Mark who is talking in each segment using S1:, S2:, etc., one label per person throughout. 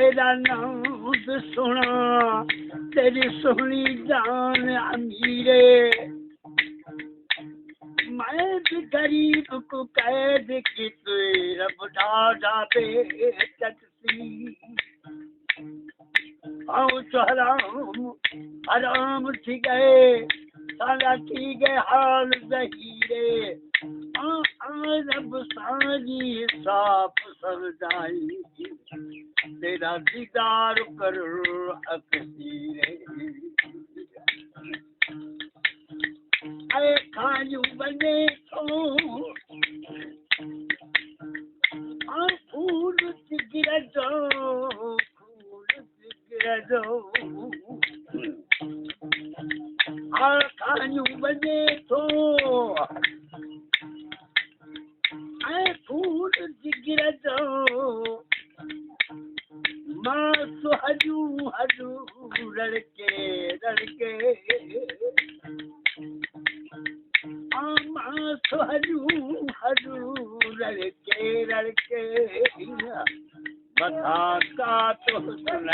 S1: तेरा नाम सुना तेरी सोहनी जान अमीरे मैं भी गरीब को कैद की तेरा बुढ़ा जाते टैक्सी हराम थी गए साला थी गए हाल जहीरे रब साजी साफ सरदाई तेरा दीदार कर अकसीरे अरे खाजू बने तो फूल गिर दो खाजू बने तो फूल गिर दो माँ तो हजू हजू लड़के माँ तो हजू हजू लड़के बता का तो सुन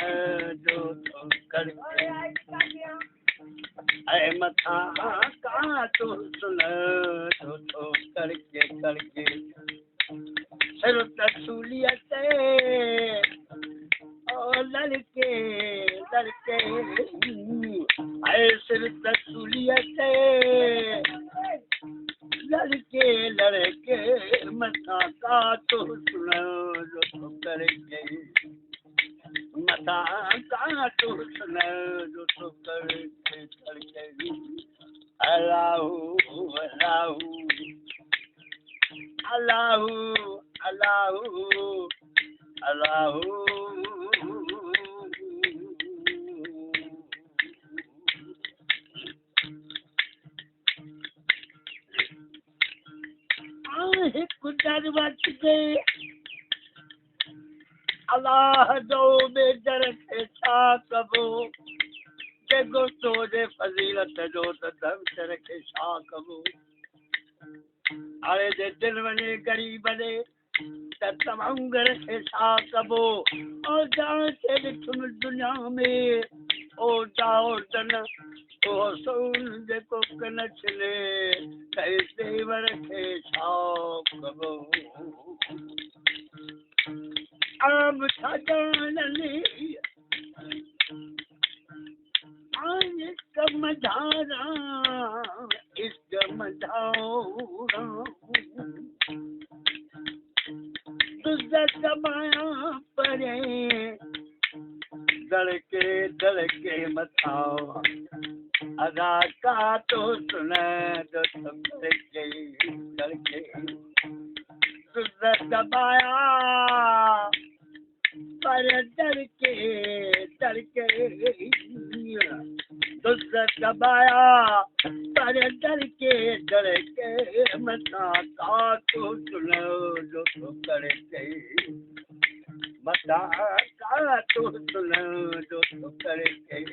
S1: जो तुम करके अरे मथा का तो सुन जो तुम करके सिर तसूलियत ओ लड़के अरे सिर तसूलियत लड़के मथा का तो सुन जो तुम करके मथा का तो सुन जो तुम करके अल्लाहू कुदर बच गए अल्लाह दो बेदर के छा कबो जेको तोजे फजीलत जो त दर के छा कबो अरे जे दिल वने गरीब ने त तमाम घर के छा कबो और जान के ॾिठुमि दुनिया में ओ जाओ तन ओ सोन जेको कन छिले कई देवर के छा कबो आम छाजाननी इश्क मझारा तुझे समाया परे दड़के मथाओ अदा का तो सुन जो तुम करके तुझे दबाया पर डरके तुझे दबाया पर डरके मथा का तो सुन जो तुम करके मथा का तो सुन जो तुम करके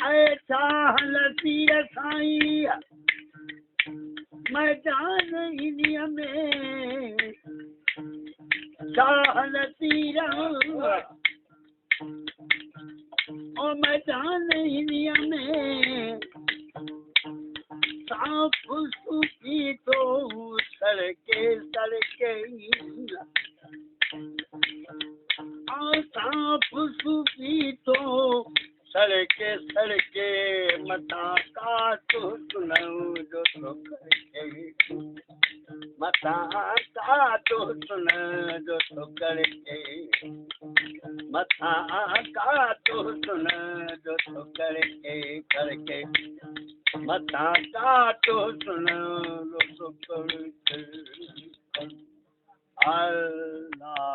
S1: ऐसा हलती साई मैदान इनिया में हलती ओ मैदान इनिया में साफ सूखी तो सड़के और साफ सूखी तो सड़के मथा का तो सुनाऊं जो तो करके मथा का तो सुन जो तो करके मथा का तो सुन जो तो करके मथा का तो सुन जो तो करके अल्लाह।